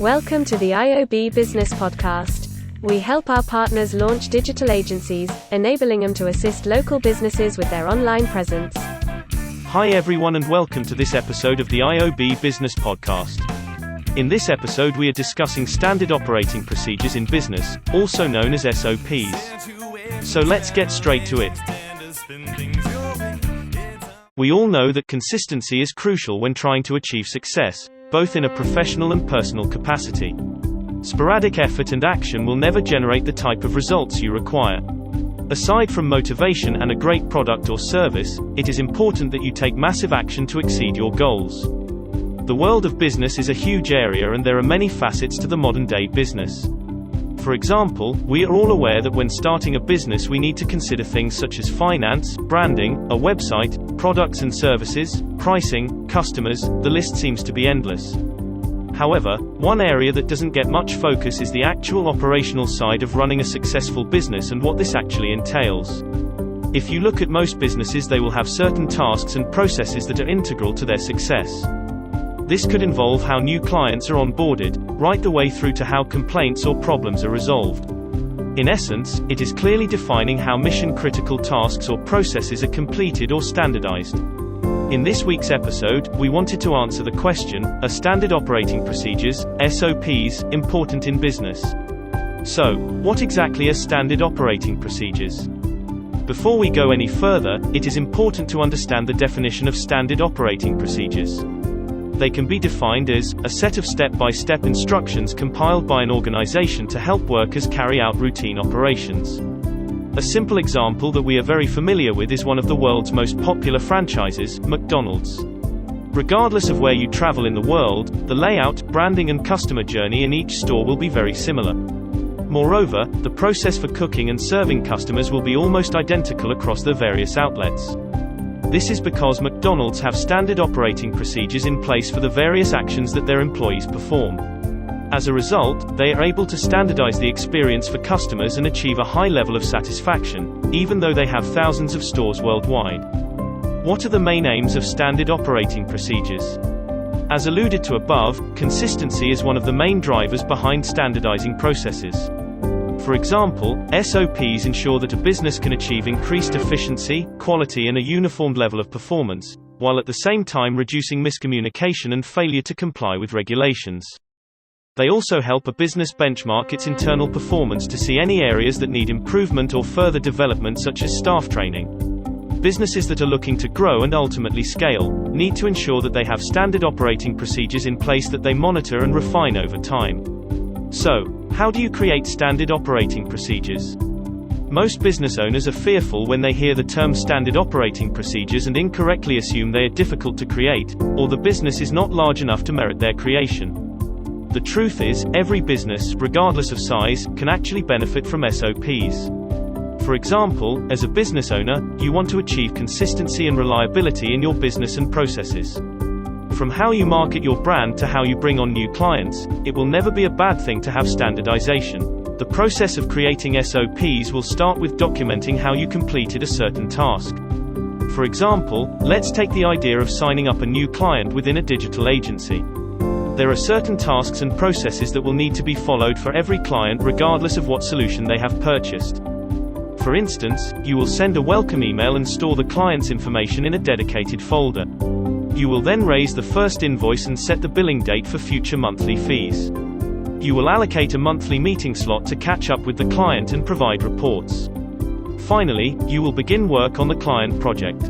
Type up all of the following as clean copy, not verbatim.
Welcome to the iOB Business Podcast. We help our partners launch digital agencies, enabling them to assist local businesses with their online presence. Hi everyone and welcome to this episode of the iOB Business Podcast. In this episode we are discussing standard operating procedures in business, also known as SOPs. So let's get straight to it. We all know that consistency is crucial when trying to achieve success, both in a professional and personal capacity. Sporadic effort and action will never generate the type of results you require. Aside from motivation and a great product or service, it is important that you take massive action to exceed your goals. The world of business is a huge area and there are many facets to the modern-day business. For example, we are all aware that when starting a business we need to consider things such as finance, branding, a website, products and services, pricing, customers, the list seems to be endless. However, one area that doesn't get much focus is the actual operational side of running a successful business and what this actually entails. If you look at most businesses, they will have certain tasks and processes that are integral to their success. This could involve how new clients are onboarded, right the way through to how complaints or problems are resolved. In essence, it is clearly defining how mission-critical tasks or processes are completed or standardized. In this week's episode, we wanted to answer the question, are standard operating procedures, SOPs, important in business? So, what exactly are standard operating procedures? Before we go any further, it is important to understand the definition of standard operating procedures. They can be defined as a set of step-by-step instructions compiled by an organization to help workers carry out routine operations. A simple example that we are very familiar with is one of the world's most popular franchises, McDonald's. Regardless of where you travel in the world, the layout, branding and customer journey in each store will be very similar. Moreover, the process for cooking and serving customers will be almost identical across the various outlets. This is because McDonald's have standard operating procedures in place for the various actions that their employees perform. As a result, they are able to standardize the experience for customers and achieve a high level of satisfaction, even though they have thousands of stores worldwide. What are the main aims of standard operating procedures? As alluded to above, consistency is one of the main drivers behind standardizing processes. For example, SOPs ensure that a business can achieve increased efficiency, quality and a uniform level of performance, while at the same time reducing miscommunication and failure to comply with regulations. They also help a business benchmark its internal performance to see any areas that need improvement or further development, such as staff training. Businesses that are looking to grow and ultimately scale need to ensure that they have standard operating procedures in place that they monitor and refine over time. So, how do you create standard operating procedures? Most business owners are fearful when they hear the term standard operating procedures and incorrectly assume they are difficult to create, or the business is not large enough to merit their creation. The truth is, every business, regardless of size, can actually benefit from SOPs. For example, as a business owner, you want to achieve consistency and reliability in your business and processes. From how you market your brand to how you bring on new clients, it will never be a bad thing to have standardization. The process of creating SOPs will start with documenting how you completed a certain task. For example, let's take the idea of signing up a new client within a digital agency. There are certain tasks and processes that will need to be followed for every client regardless of what solution they have purchased. For instance, you will send a welcome email and store the client's information in a dedicated folder. You will then raise the first invoice and set the billing date for future monthly fees. You will allocate a monthly meeting slot to catch up with the client and provide reports. Finally, you will begin work on the client project.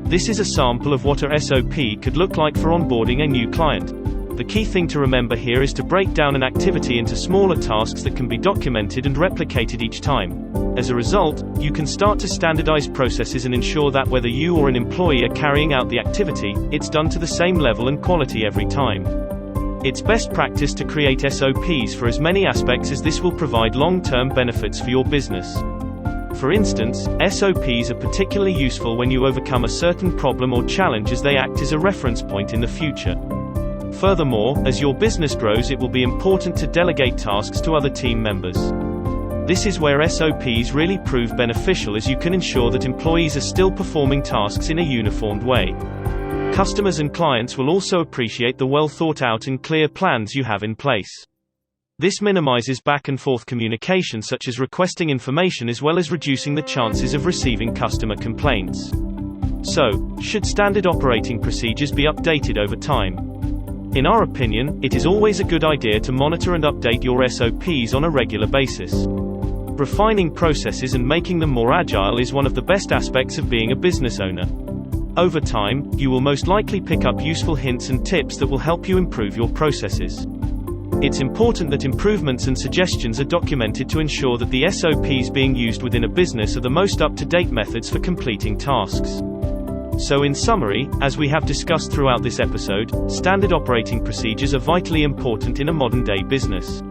This is a sample of what a SOP could look like for onboarding a new client. The key thing to remember here is to break down an activity into smaller tasks that can be documented and replicated each time. As a result, you can start to standardize processes and ensure that whether you or an employee are carrying out the activity, it's done to the same level and quality every time. It's best practice to create SOPs for as many aspects as this will provide long-term benefits for your business. For instance, SOPs are particularly useful when you overcome a certain problem or challenge, as they act as a reference point in the future. Furthermore, as your business grows, it will be important to delegate tasks to other team members. This is where SOPs really prove beneficial, as you can ensure that employees are still performing tasks in a uniformed way. Customers and clients will also appreciate the well thought out and clear plans you have in place. This minimizes back and forth communication such as requesting information as well as reducing the chances of receiving customer complaints. So, should standard operating procedures be updated over time? In our opinion, it is always a good idea to monitor and update your SOPs on a regular basis. Refining processes and making them more agile is one of the best aspects of being a business owner. Over time, you will most likely pick up useful hints and tips that will help you improve your processes. It's important that improvements and suggestions are documented to ensure that the SOPs being used within a business are the most up-to-date methods for completing tasks. So in summary, as we have discussed throughout this episode, standard operating procedures are vitally important in a modern-day business.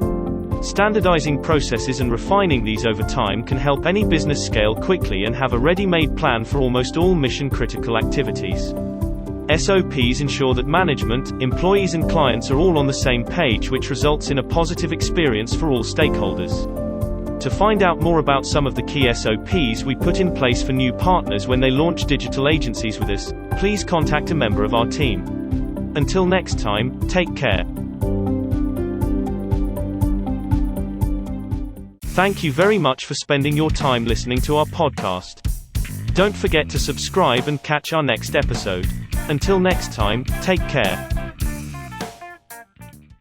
Standardizing processes and refining these over time can help any business scale quickly and have a ready-made plan for almost all mission-critical activities. SOPs ensure that management, employees and clients are all on the same page, which results in a positive experience for all stakeholders. To find out more about some of the key SOPs we put in place for new partners when they launch digital agencies with us, please contact a member of our team. Until next time, take care. Thank you very much for spending your time listening to our podcast. Don't forget to subscribe and catch our next episode. Until next time, take care.